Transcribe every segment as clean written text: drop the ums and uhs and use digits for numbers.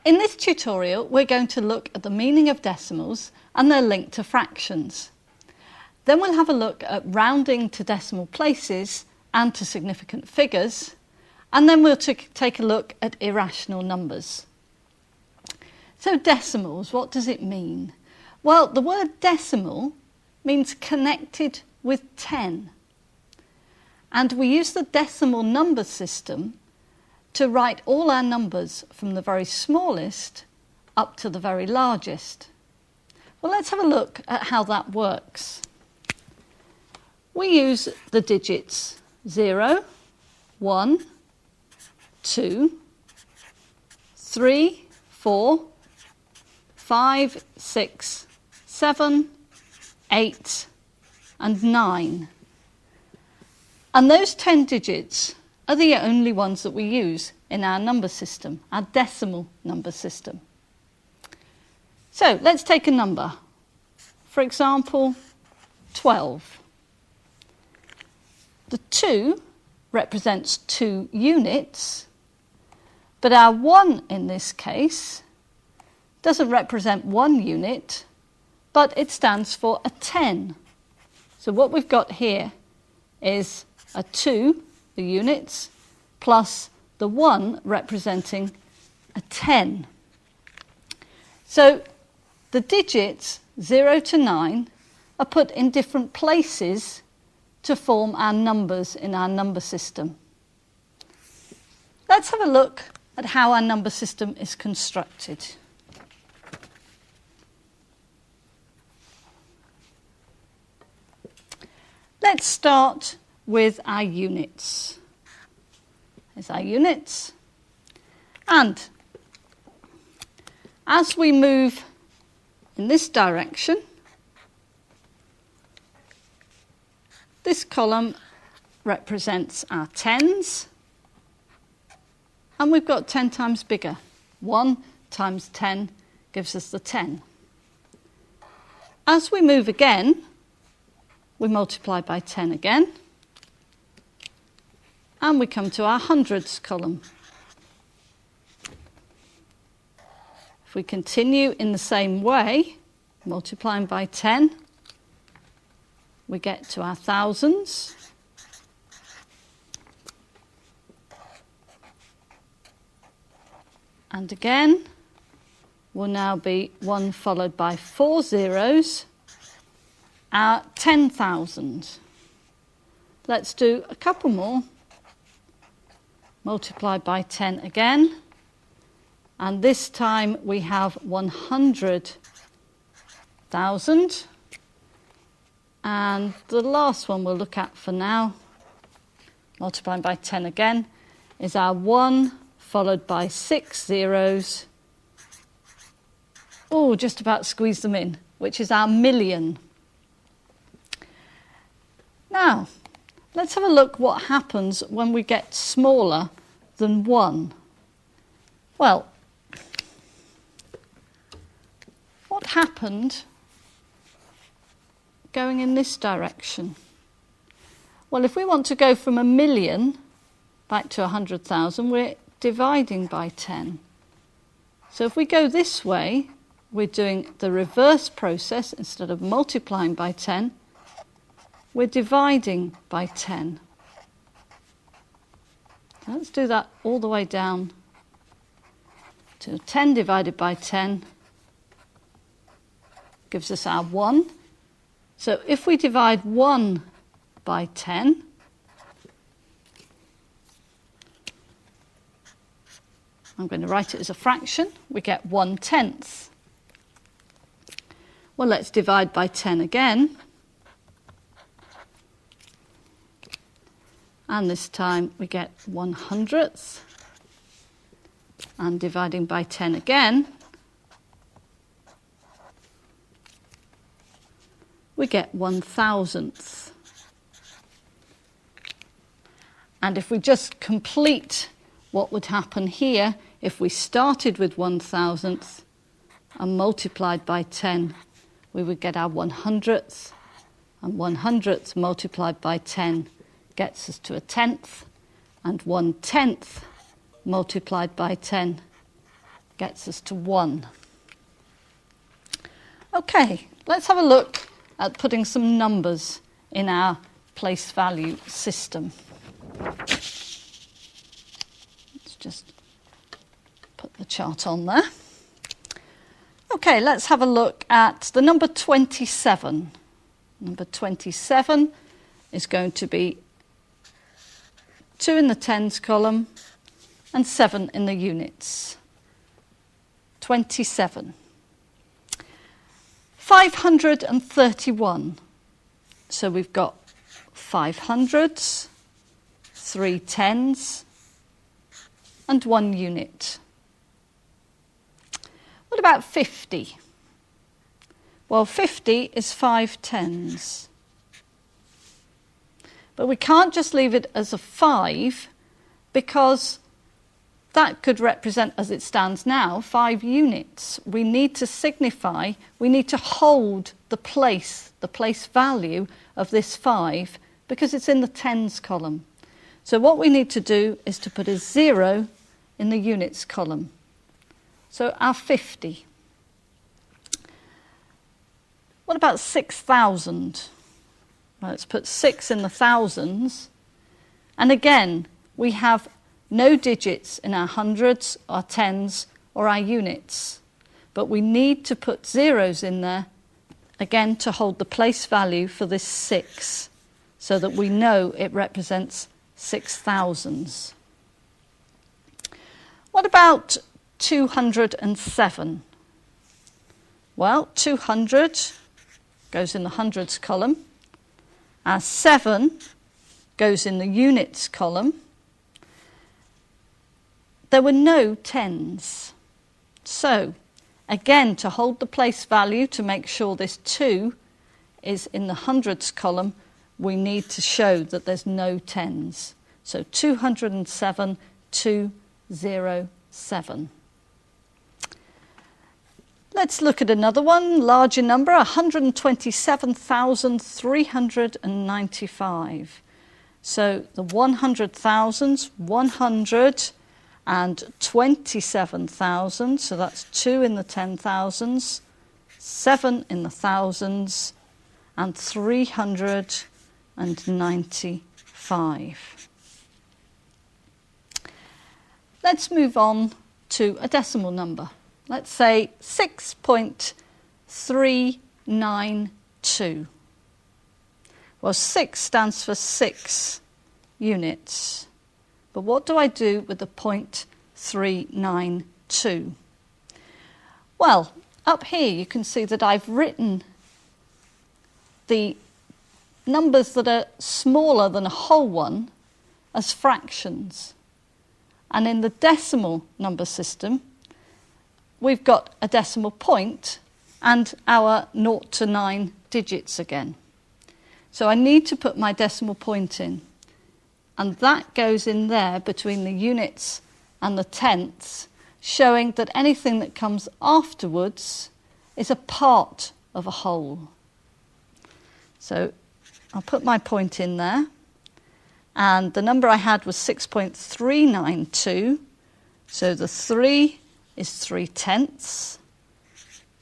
In this tutorial, we're going to look at the meaning of decimals and their link to fractions. Then we'll have a look at rounding to decimal places and to significant figures, and then we'll take a look at irrational numbers. So decimals, what does it mean? Well, the word decimal means connected with 10. And we use the decimal number system to write all our numbers from the very smallest up to the very largest. Well, let's have a look at how that works. We use the digits 0, 1, 2, 3, 4, 5, 6, 7, 8, and 9. And those 10 digits are the only ones that we use in our number system, our decimal number system. So let's take a number. For example, 12. The 2 represents 2 units, but our 1 in this case doesn't represent 1 unit, but it stands for a 10. So what we've got here is a 2, the units, plus the 1 representing a 10. So the digits 0 to 9 are put in different places to form our numbers in our number system. Let's have a look at how our number system is constructed. Let's start with our units. There's our units. And as we move in this direction, this column represents our tens, and we've got 10 times bigger. 1 times 10 gives us the 10. As we move again, we multiply by 10 again, and we come to our hundreds column. If we continue in the same way, multiplying by 10, we get to our thousands. And again, will now be 1 followed by 4 zeros, our 10,000. Let's do a couple more. Multiply by 10 again. And this time we have 100,000. And the last one we'll look at for now, multiplying by 10 again, is our 1 followed by 6 zeros. Oh, just about squeezed them in, which is our million. Now, let's have a look what happens when we get smaller than 1. Well, what happened going in this direction? Well, if we want to go from 1 million back to 100,000, we're dividing by 10. So if we go this way, we're doing the reverse process. Instead of multiplying by 10, we're dividing by 10. Let's do that all the way down to 10 divided by 10 gives us our 1. So if we divide 1 by 10, I'm going to write it as a fraction, we get 1/10. Well, let's divide by 10 again. And this time we get 1/100th. And dividing by 10 again, we get 1,000th. And if we just complete what would happen here, if we started with 1,000th and multiplied by 10, we would get our 100th, and 100th multiplied by 10 gets us to a 10th, and 1/10 multiplied by 10 gets us to 1. Okay, let's have a look at putting some numbers in our place value system. Let's just put the chart on there. Okay, let's have a look at the number 27. Number 27 is going to be 2 in the tens column and 7 in the units. 27. 531. So we've got 5 hundreds, 3 tens, and 1 unit. What about 50? Well, 50 is 5 tens. But we can't just leave it as a 5 because that could represent, as it stands now, 5 units. We need to signify, we need to hold the place value of this 5 because it's in the tens column. So what we need to do is to put a 0 in the units column. So our 50. What about 6,000? Well, let's put 6 in the thousands. And again, we have no digits in our hundreds, our tens, or our units. But we need to put zeros in there, again, to hold the place value for this 6, so that we know it represents 6,000s. What about 207? Well, 200 goes in the hundreds column. Our 7 goes in the units column. There were no tens. So, again, to hold the place value, to make sure this 2 is in the hundreds column, we need to show that there's no tens. So 207, 207. Let's look at another one, larger number, 127,395. So the 100,000s, 127,000, so that's 2 in the 10,000s, 7 in the thousands, and 395. Let's move on to a decimal number. Let's say 6.392. Well, 6 stands for 6 units. But what do I do with the 0.392? Well, up here you can see that I've written the numbers that are smaller than a whole one as fractions. And in the decimal number system, we've got a decimal point and our 0 to 9 digits again. So I need to put my decimal point in. And that goes in there between the units and the tenths, showing that anything that comes afterwards is a part of a whole. So I'll put my point in there. And the number I had was 6.392. So the 3 is 3 tenths.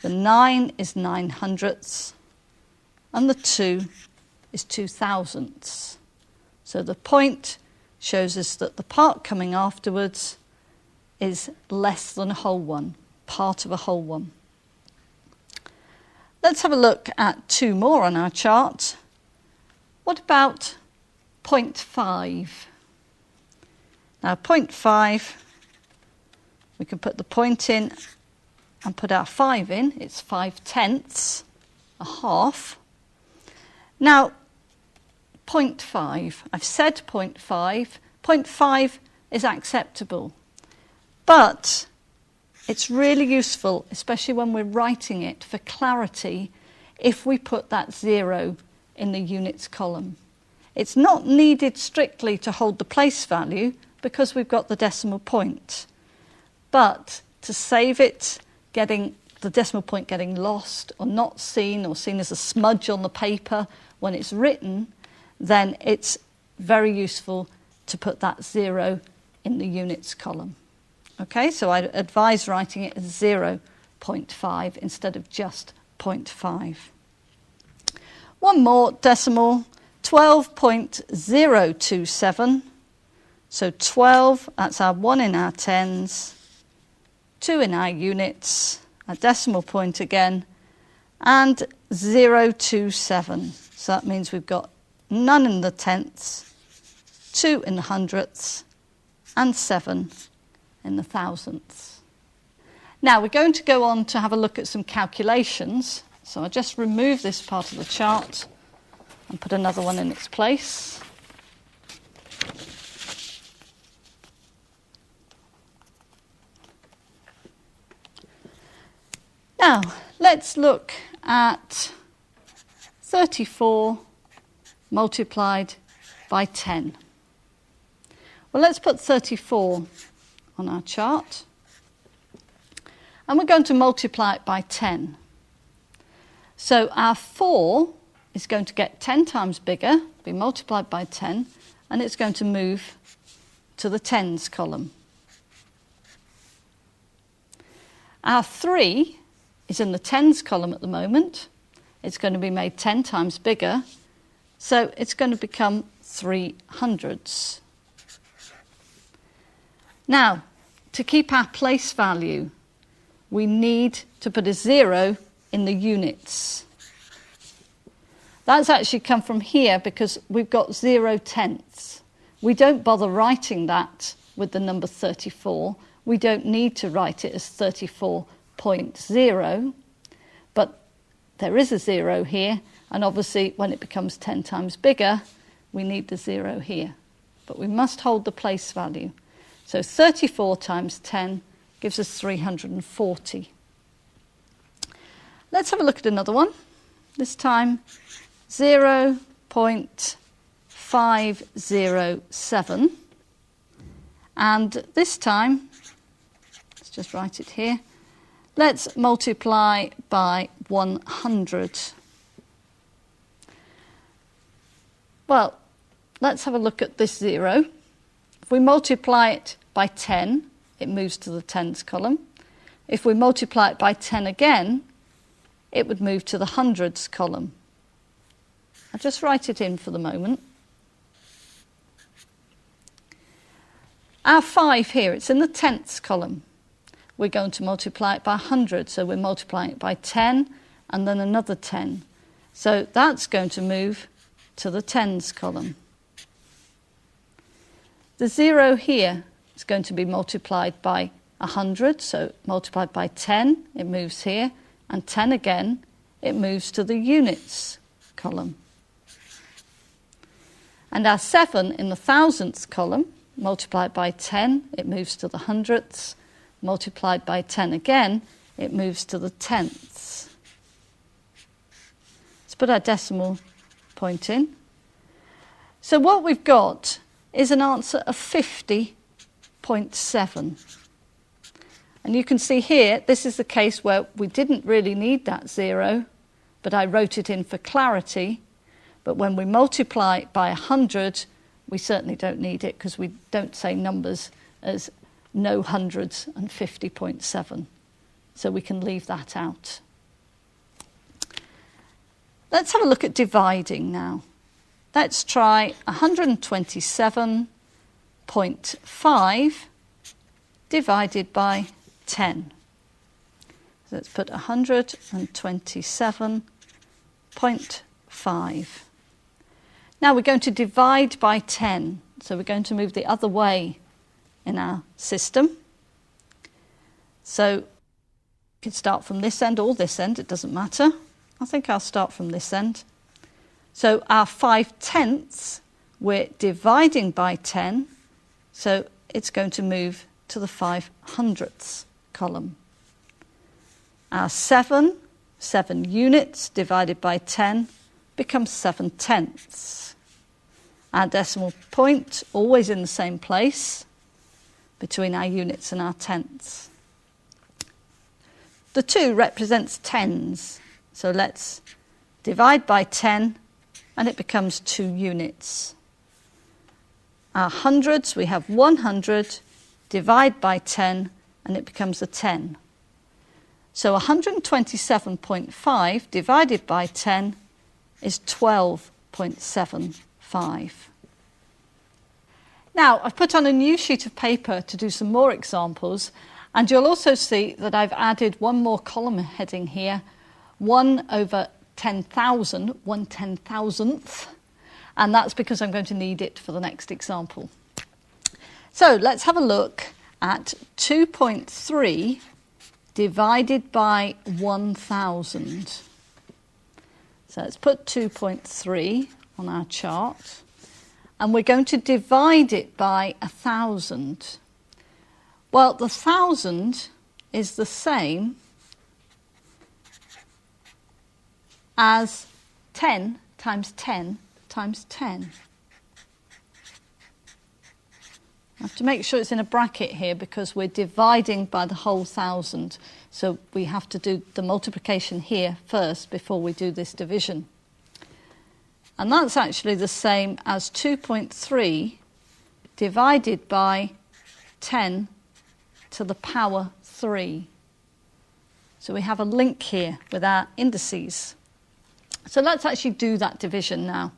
The 9 is 9 hundredths. And the 2 is 2 thousandths. So the point shows us that the part coming afterwards is less than a whole one, part of a whole one. Let's have a look at 2 more on our chart. What about 0.5? Now 0.5, we can put the point in and put our 5 in. It's 5 tenths, a half. Now 0.5, I've said 0.5. 0.5 is acceptable. But it's really useful, especially when we're writing it for clarity, if we put that 0 in the units column. It's not needed strictly to hold the place value because we've got the decimal point. But to save it, getting the decimal point getting lost or not seen or seen as a smudge on the paper when it's written, then it's very useful to put that 0 in the units column. Okay, so I advise writing it as 0.5 instead of just 0.5. One more decimal, 12.027. So 12, that's our 1 in our tens, 2 in our units, a decimal point again, and 0.27. So that means we've got none in the tenths, 2 in the hundredths, and 7 in the thousandths. Now we're going to go on to have a look at some calculations. So I'll just remove this part of the chart and put another one in its place. Now, let's look at 34 multiplied by 10. Well, let's put 34 on our chart. And we're going to multiply it by 10. So our 4 is going to get 10 times bigger, be multiplied by 10, and it's going to move to the tens column. Our 3 is in the tens column at the moment. It's going to be made 10 times bigger, so it's going to become 3 hundredths. Now, to keep our place value, we need to put a 0 in the units. That's actually come from here because we've got 0 tenths. We don't bother writing that with the number 34. We don't need to write it as 34.0, but there is a 0 here, and obviously when it becomes 10 times bigger, we need the 0 here. But we must hold the place value. So 34 times 10 gives us 340. Let's have a look at another one. This time 0.507. And this time, let's just write it here, let's multiply by 100. Well, let's have a look at this 0. If we multiply it by 10, it moves to the tens column. If we multiply it by 10 again, it would move to the hundreds column. I'll just write it in for the moment. Our 5 here, it's in the tenths column. We're going to multiply it by 100, so we're multiplying it by 10 and then another 10. So that's going to move to the tens column. The 0 here is going to be multiplied by 100, so multiplied by 10, it moves here, and 10 again, it moves to the units column. And our 7 in the thousandths column, multiplied by 10, it moves to the hundredths, multiplied by 10 again, it moves to the tenths. Let's put our decimal point in. So what we've got is an answer of 50.7. And you can see here, this is the case where we didn't really need that 0, but I wrote it in for clarity. But when we multiply it by 100, we certainly don't need it because we don't say numbers as no hundreds and 50.7. So we can leave that out. Let's have a look at dividing now. Let's try 127.5 divided by 10. So let's put 127.5. Now we're going to divide by 10. So we're going to move the other way in our system. So you can start from this end or this end, it doesn't matter. I think I'll start from this end. So our 5 tenths, we're dividing by 10, so it's going to move to the 5 hundredths column. Our 7 units divided by 10 becomes 7 tenths. Our decimal point, always in the same place, between our units and our tenths. The 2 represents tens, so let's divide by 10, and it becomes 2 units. Our hundreds, we have 100 divide by 10, and it becomes a 10. So 127.5 divided by 10 is 12.75. Now, I've put on a new sheet of paper to do some more examples, and you'll also see that I've added one more column heading here, 1 over 10,000, 1/10,000th, and that's because I'm going to need it for the next example. So let's have a look at 2.3 divided by 1,000. So let's put 2.3 on our chart, and we're going to divide it by 1,000. Well, the 1,000 is the same as 10 times 10 times 10. I have to make sure it's in a bracket here because we're dividing by the whole 1,000. So we have to do the multiplication here first before we do this division. And that's actually the same as 2.3 divided by 10 to the power 3. So we have a link here with our indices. So let's actually do that division now.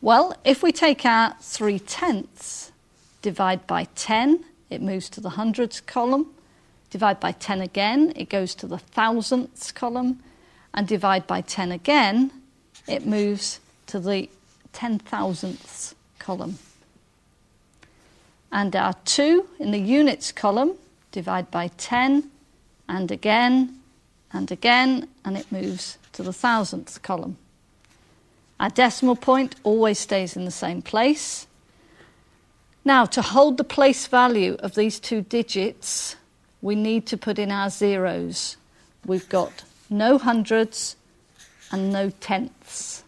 Well, if we take our 3/10, divide by 10, it moves to the hundreds column. Divide by 10 again, it goes to the thousandths column. And divide by 10 again, it moves to the 10,000ths column. And our 2 in the units column, divide by 10, and again, and again, and it moves to the thousandths column. Our decimal point always stays in the same place. Now, to hold the place value of these two digits, we need to put in our zeros. We've got no hundreds and no tenths.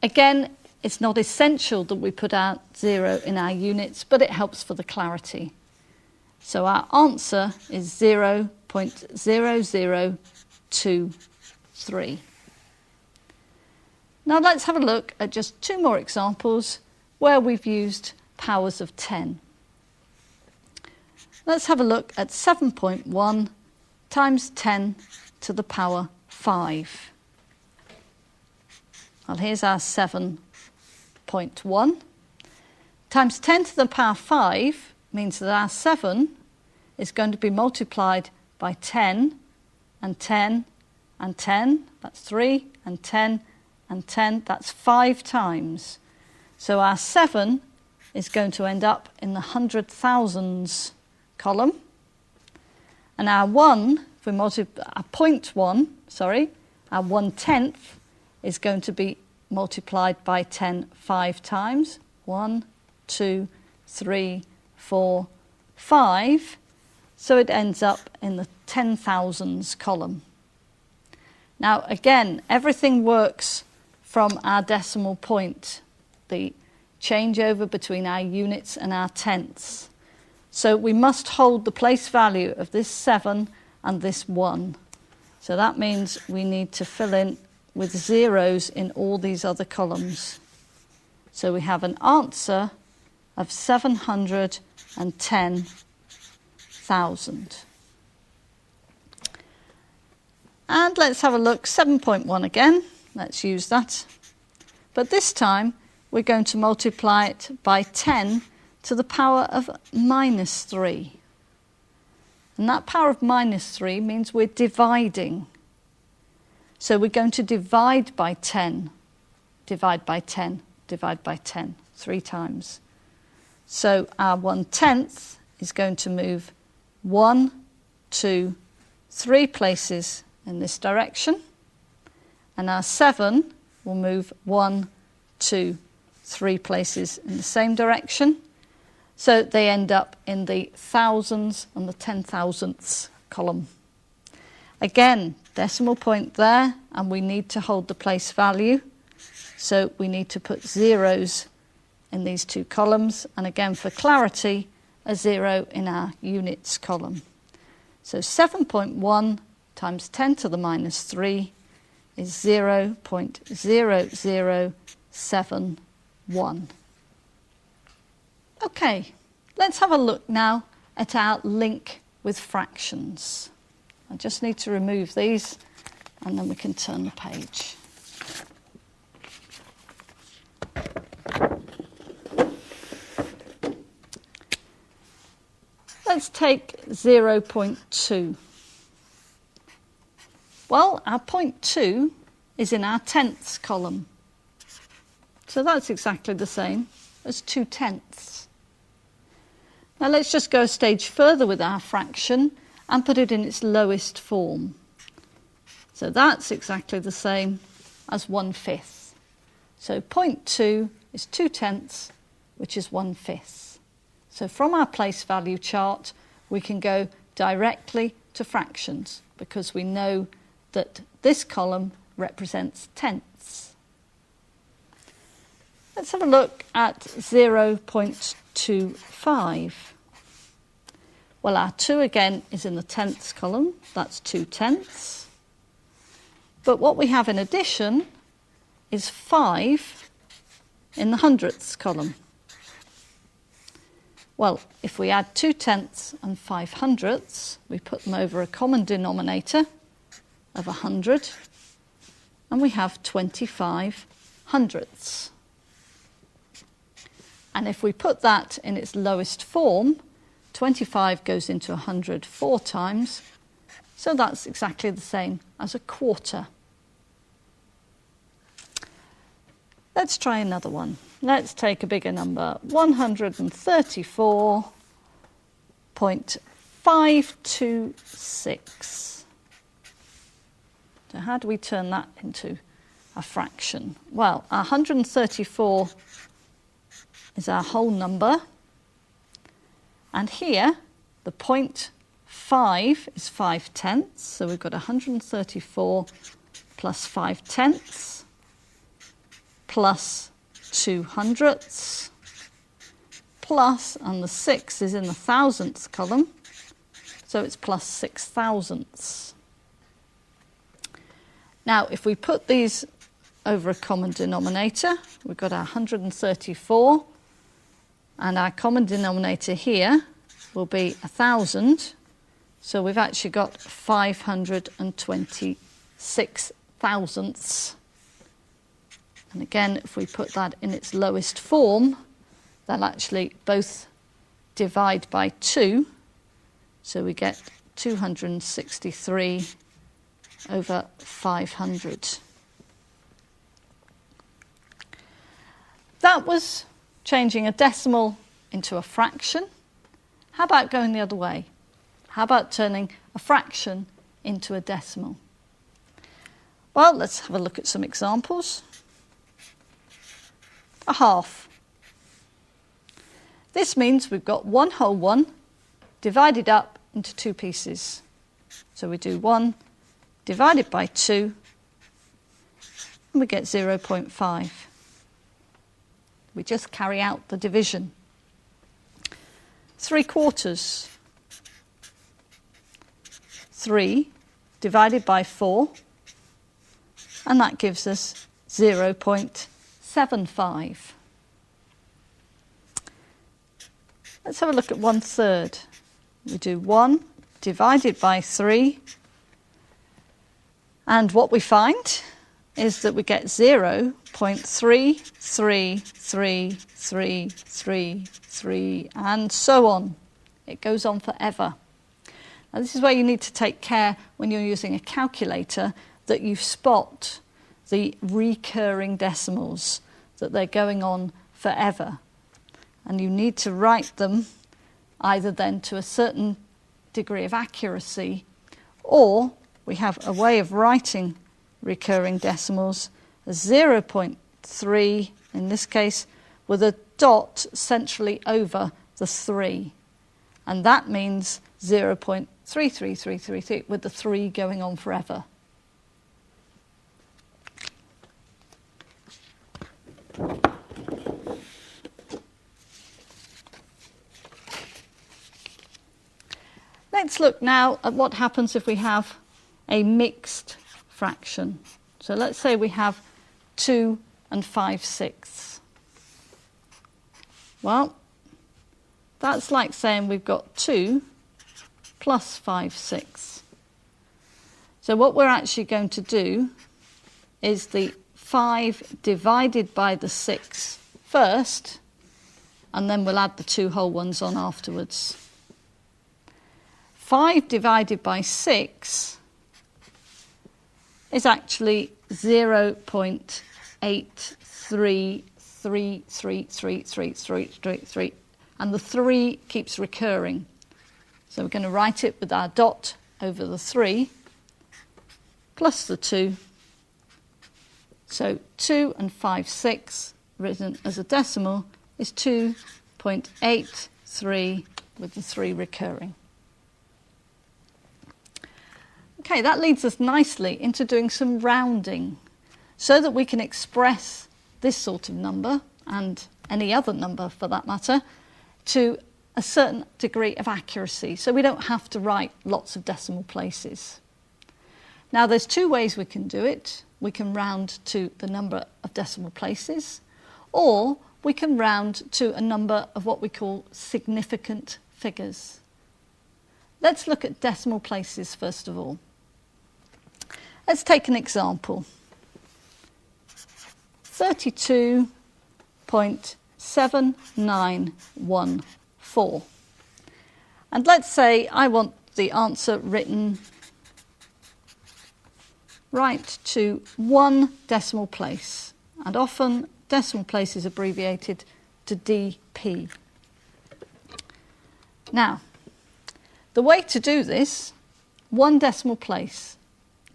Again, it's not essential that we put our 0 in our units, but it helps for the clarity. So our answer is 0.0023. Now let's have a look at just 2 more examples where we've used powers of 10. Let's have a look at 7.1 times 10 to the power 5. Well, here's our 7.1 times 10 to the power 5 means that our 7 is going to be multiplied by 10 and 10 and 10, that's 3, and 10 and 10, that's 5 times. So our 7 is going to end up in the hundred thousands column. And our 1, if we multiply, our 0.1, our 1/10 is going to be multiplied by 10 5 times. 1, 2, 3, 4, 5. So it ends up in the 10,000s column. Now again, everything works from our decimal point, the changeover between our units and our tenths. So we must hold the place value of this 7 and this 1. So that means we need to fill in with zeros in all these other columns. So we have an answer of 710,000. And let's have a look, 7.1 again. Let's use that. But this time we're going to multiply it by 10 to the power of -3. And that power of -3 means we're dividing. So we're going to divide by 10, divide by 10, divide by 10, 3 times. So our 1/10 is going to move 1, 2, 3 places in this direction. And our 7 will move 1, 2, 3 places in the same direction. So they end up in the thousands and the 10,000ths column. Again, decimal point there, and we need to hold the place value. So we need to put zeros in these 2 columns. And again, for clarity, a 0 in our units column. So 7.1 times 10 to the -3 is 0.0071. Okay, Let's have a look now at our link with fractions. I just need to remove these and then we can turn the page. Let's take 0.2. Well, our 0.2 is in our tenths column. So that's exactly the same as 2/10. Now let's just go a stage further with our fraction and put it in its lowest form. So that's exactly the same as 1/5. So 0.2 is 2/10, which is 1/5. So from our place value chart, we can go directly to fractions because we know that this column represents tenths. Let's have a look at 0.25. Well, our 2 again is in the tenths column, that's 2/10. But what we have in addition is 5 in the hundredths column. Well, if we add 2/10 and 5/100, we put them over a common denominator of 100, and we have 25 hundredths. And if we put that in its lowest form, 25 goes into 100 4 times, so that's exactly the same as a quarter. Let's try another one. Let's take a bigger number, 134.526. So how do we turn that into a fraction? Well, our 134 is our whole number. And here, the 0.5 is 5/10. So we've got 134 plus 5/10 plus 200ths plus, and the 6 is in the thousandths column, so it's plus 6,000ths. Now, if we put these over a common denominator, we've got our 134, and our common denominator here will be 1,000, so we've actually got 526 thousandths. And again, if we put that in its lowest form, they'll actually both divide by 2, so we get 263 over 500. That was changing a decimal into a fraction. How about going the other way? How about turning a fraction into a decimal? Well, let's have a look at some examples. A half. This means we've got 1 whole 1 divided up into 2 pieces. So we do 1 divided by 2, and we get 0.5. We just carry out the division. 3/4. 3 divided by 4, and that gives us 0.75. Let's have a look at 1/3. We do 1 divided by 3, and what we find is that we get 0.33333, and so on. It goes on forever. Now, this is where you need to take care when you're using a calculator that you spot the recurring decimals, that they're going on forever. And you need to write them either then to a certain degree of accuracy, or we have a way of writing recurring decimals as 0.3, in this case, with a dot centrally over the 3. And that means 0.33333 with the 3 going on forever. Let's look now at what happens if we have a mixed fraction. So let's say we have 2 and 5/6. Well, that's like saying we've got 2 plus 5 6. So what we're actually going to do is the 5 divided by the 6 first, and then we'll add the 2 whole ones on afterwards. 5 divided by 6 is actually 0.83333333, and the 3 keeps recurring. So we're going to write it with our dot over the 3 plus the 2. So 2 and 5 6 written as a decimal is 2.83 with the 3 recurring. Okay, that leads us nicely into doing some rounding so that we can express this sort of number, and any other number for that matter, to a certain degree of accuracy, so we don't have to write lots of decimal places. Now there's 2 ways we can do it. We can round to the number of decimal places, or we can round to a number of what we call significant figures. Let's look at decimal places first of all. Let's take an example. 32.7914. And let's say I want the answer written right to 1 decimal place. And often decimal place is abbreviated to DP. Now, the way to do this, 1 decimal place.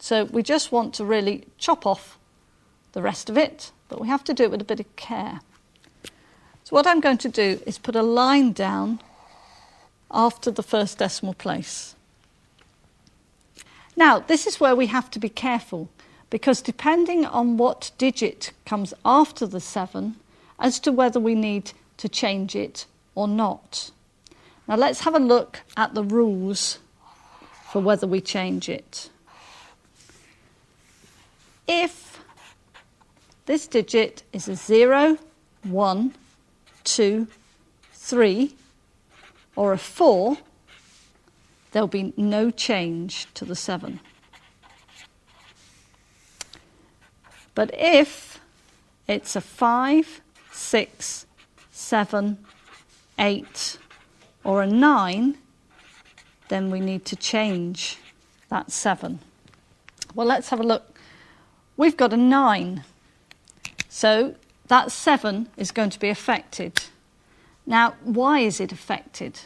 So we just want to really chop off the rest of it, but we have to do it with a bit of care. So what I'm going to do is put a line down after the first decimal place. Now, this is where we have to be careful, because depending on what digit comes after the 7, as to whether we need to change it or not. Now let's have a look at the rules for whether we change it. If this digit is a 0, 1, 2, 3, or a 4, there'll be no change to the 7. But if it's a 5, 6, 7, 8, or a 9, then we need to change that 7. Well, let's have a look. We've got a 9, so that 7 is going to be affected. Now, why is it affected?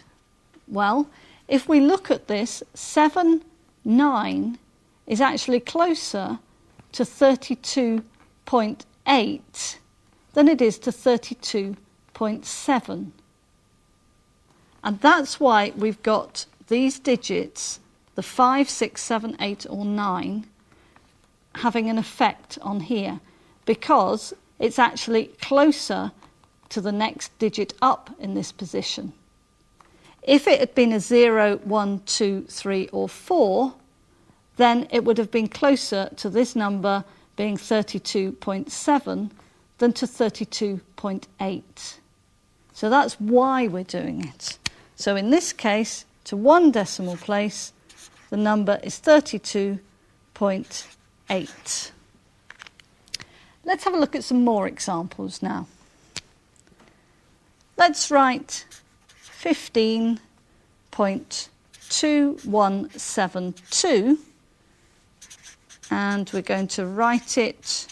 Well, if we look at this, 7, 9 is actually closer to 32.8 than it is to 32.7. And that's why we've got these digits, the 5, 6, 7, 8 or 9, having an effect on here, because it's actually closer to the next digit up in this position. If it had been a 0, 1, 2, 3 or 4, then it would have been closer to this number being 32.7 than to 32.8. So that's why we're doing it. So in this case, to 1 decimal place, the number is 32.8. Let's have a look at some more examples now. Let's write 15.2172, and we're going to write it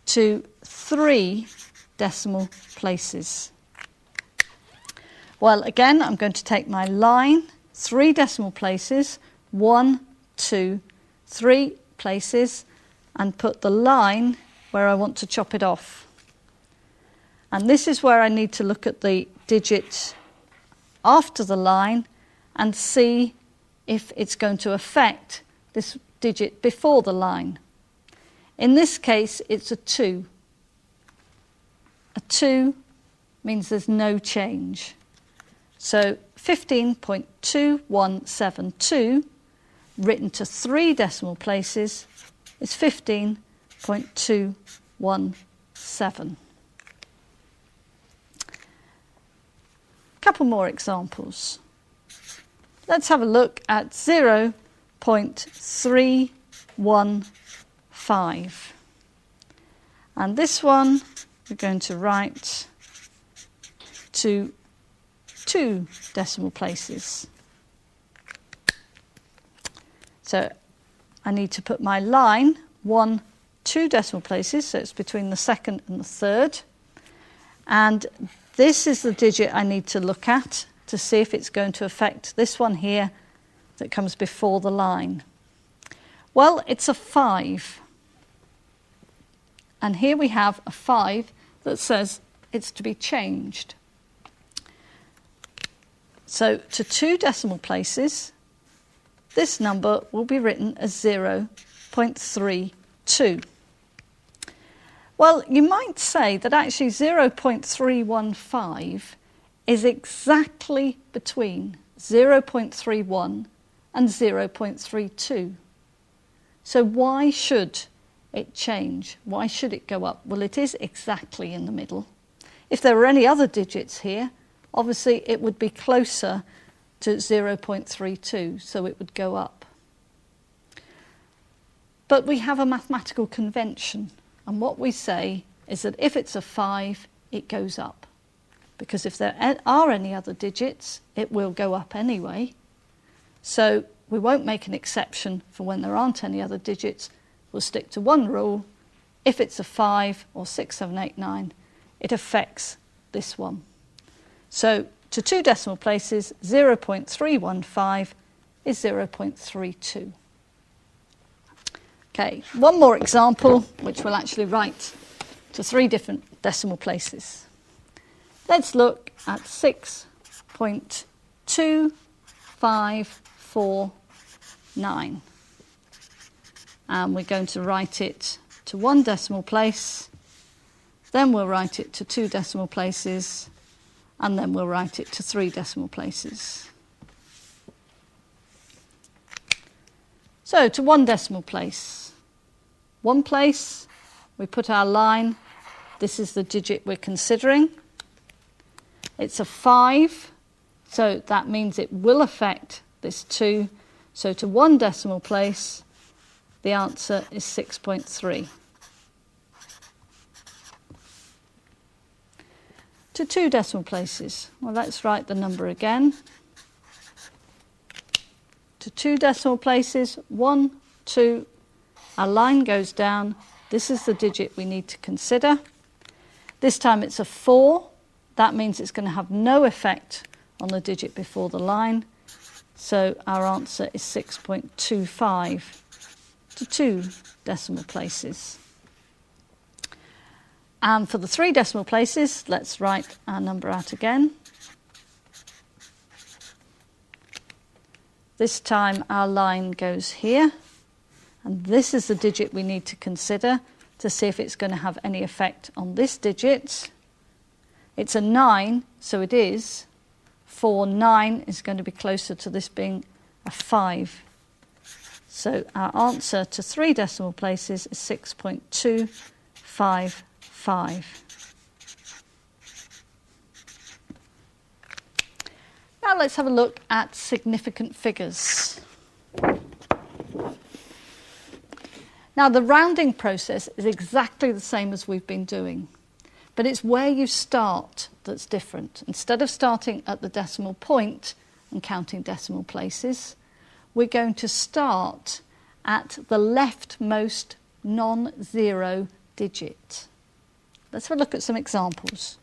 to 3 decimal places. Well, again, I'm going to take my line, 3 decimal places, 1, 2, 3 places, and put the line where I want to chop it off. And this is where I need to look at the digit after the line and see if it's going to affect this digit before the line. In this case, it's a 2. A 2 means there's no change. So 15.2172 written to 3 decimal places is 15.217. A couple more examples. Let's have a look at 0.315. And this one we're going to write to 2 decimal places. So I need to put my line 1, 2 decimal places, so it's between the second and the third. And this is the digit I need to look at to see if it's going to affect this one here that comes before the line. Well, it's a 5. And here we have a 5 that says it's to be changed. So to 2 decimal places, this number will be written as 0.32. Well, you might say that actually 0.315 is exactly between 0.31 and 0.32. So why should it change? Why should it go up? Well, it is exactly in the middle. If there were any other digits here, obviously it would be closer to 0.32, so it would go up. But we have a mathematical convention, and what we say is that if it's a 5, it goes up. Because if there are any other digits, it will go up anyway. So we won't make an exception for when there aren't any other digits. We'll stick to one rule. If it's a 5 or 6, 7, 8, 9, it affects this one. So to 2 decimal places, 0.315 is 0.32. Okay, one more example, which we'll actually write to 3 different decimal places. Let's look at 6.2549. And we're going to write it to 1 decimal place, then we'll write it to 2 decimal places, and then we'll write it to 3 decimal places. So to 1 decimal place. 1 place, we put our line. This is the digit we're considering. It's a 5, so that means it will affect this 2. So to 1 decimal place, the answer is 6.3. To 2 decimal places, well, let's write the number again. To 2 decimal places, 1, 2, our line goes down. This is the digit we need to consider. This time it's a 4. That means it's going to have no effect on the digit before the line. So our answer is 6.25 to 2 decimal places. And for the 3 decimal places, let's write our number out again. This time our line goes here, and this is the digit we need to consider to see if it's going to have any effect on this digit. It's a 9, so it is. 4, 9 is going to be closer to this being a 5. So our answer to 3 decimal places is 6.255. Now let's have a look at significant figures. Now the rounding process is exactly the same as we've been doing, but it's where you start that's different. Instead of starting at the decimal point and counting decimal places, we're going to start at the leftmost non-zero digit. Let's have a look at some examples.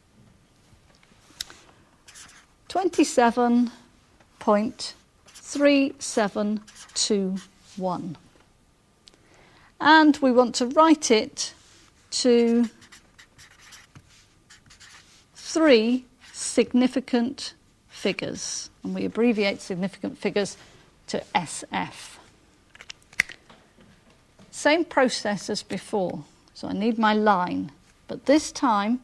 27.3721. And we want to write it to 3 significant figures. And we abbreviate significant figures to SF. Same process as before. So I need my line. But this time,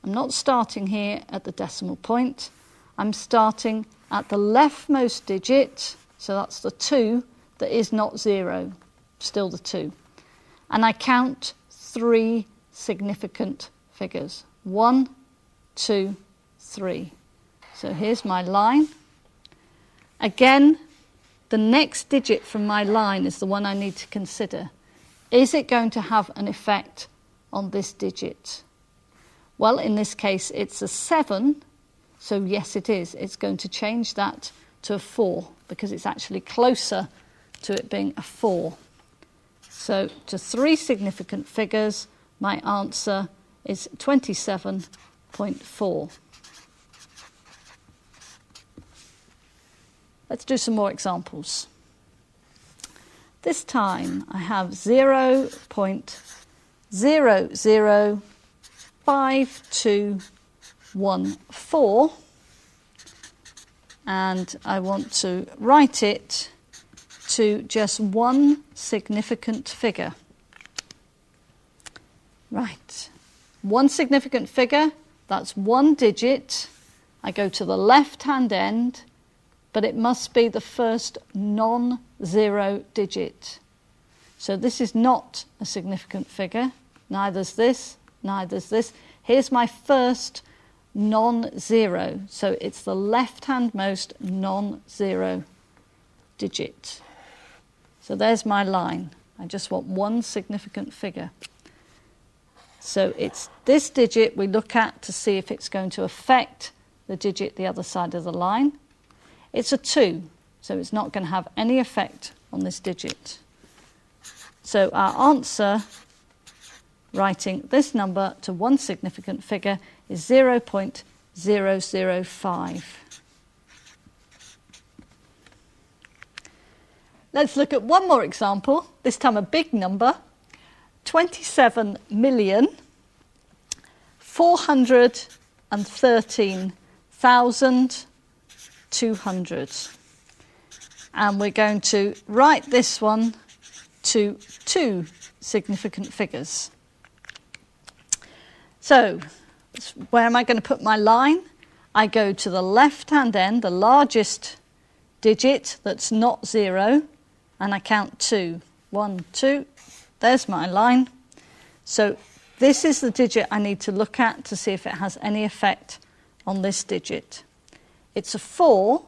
I'm not starting here at the decimal point. I'm starting at the leftmost digit, so that's the 2 that is not 0, still the 2. And I count 3 significant figures. 1, 2, 3. So here's my line. Again, the next digit from my line is the one I need to consider. Is it going to have an effect on this digit? Well, in this case, it's a 7, so yes, it is. It's going to change that to a 4 because it's actually closer to it being a 4. So to 3 significant figures, my answer is 27.4. Let's do some more examples. This time I have 0.005214 and I want to write it to just one significant figure. Right, one significant figure, that's one digit. I go to the left-hand end, but it must be the first non-zero digit. So this is not a significant figure. Neither's this, neither's this. Here's my first non-zero. So it's the left-handmost non-zero digit. So there's my line. I just want one significant figure. So it's this digit we look at to see if it's going to affect the digit the other side of the line. It's a 2, so it's not going to have any effect on this digit. So our answer, writing this number to one significant figure, is 0.005. Let's look at one more example, this time a big number, 27,413,200. And we're going to write this one to 2 significant figures. So, where am I going to put my line? I go to the left-hand end, the largest digit that's not 0, and I count 2. 1, 2. There's my line. So this is the digit I need to look at to see if it has any effect on this digit. It's a 4,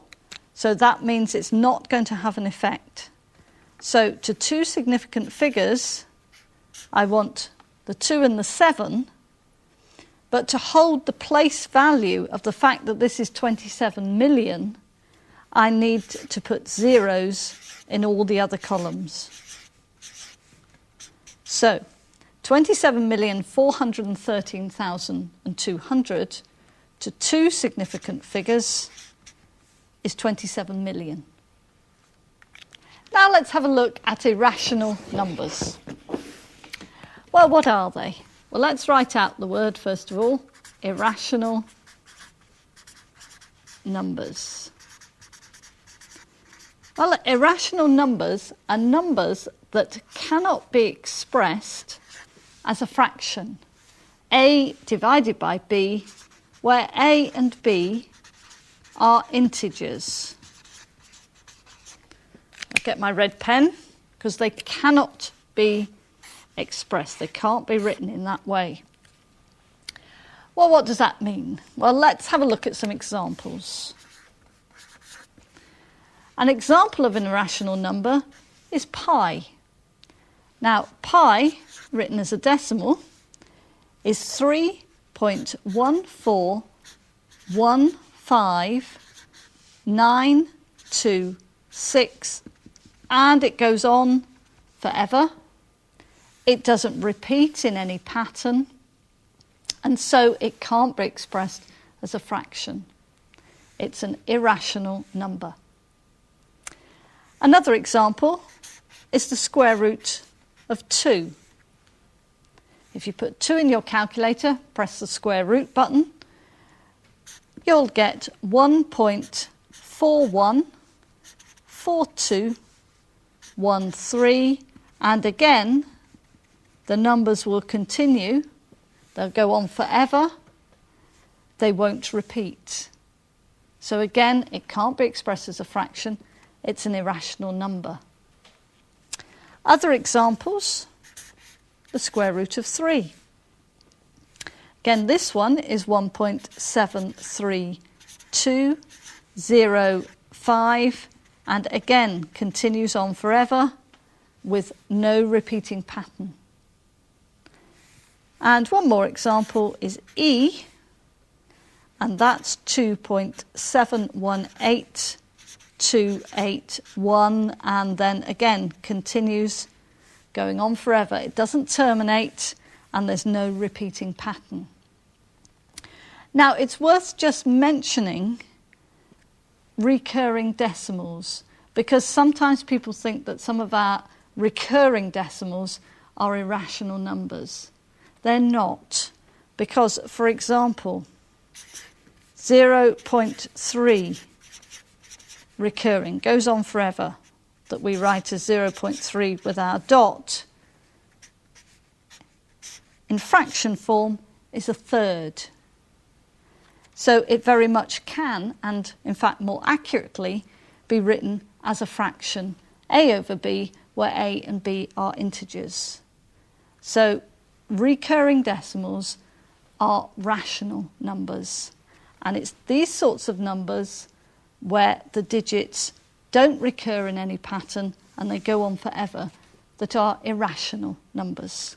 so that means it's not going to have an effect. So to 2 significant figures, I want the 2 and the 7, but to hold the place value of the fact that this is 27 million, I need to put zeros in all the other columns. So 27,413,200 to 2 significant figures is 27 million. Now let's have a look at irrational numbers. Well, what are they? Well, let's write out the word first of all, irrational numbers. Well, irrational numbers are numbers that cannot be expressed as a fraction, a divided by b, where a and b are integers. I get my red pen because they cannot be expressed. They can't be written in that way. Well, what does that mean? Well, let's have a look at some examples. An example of an irrational number is pi. Now, pi, written as a decimal, is 3.1415926, and it goes on forever. It doesn't repeat in any pattern, and so it can't be expressed as a fraction. It's an irrational number. Another example is the square root of 2. If you put 2 in your calculator, press the square root button, you'll get 1.414213, and again the numbers will continue. They'll go on forever. They won't repeat. So again, it can't be expressed as a fraction. It's an irrational number. Other examples, the square root of 3. Again, this one is 1.732. 2, 0, 5, and again continues on forever with no repeating pattern. And one more example is E, and that's 2.718281, and then again continues going on forever. It doesn't terminate, and there's no repeating pattern. Now, it's worth just mentioning recurring decimals, because sometimes people think that some of our recurring decimals are irrational numbers. They're not, because, for example, 0.3 recurring goes on forever, that we write as 0.3 with our dot. In fraction form is a third. So it very much can, and in fact more accurately, be written as a fraction a over b, where a and b are integers. So recurring decimals are rational numbers, and it's these sorts of numbers where the digits don't recur in any pattern and they go on forever that are irrational numbers.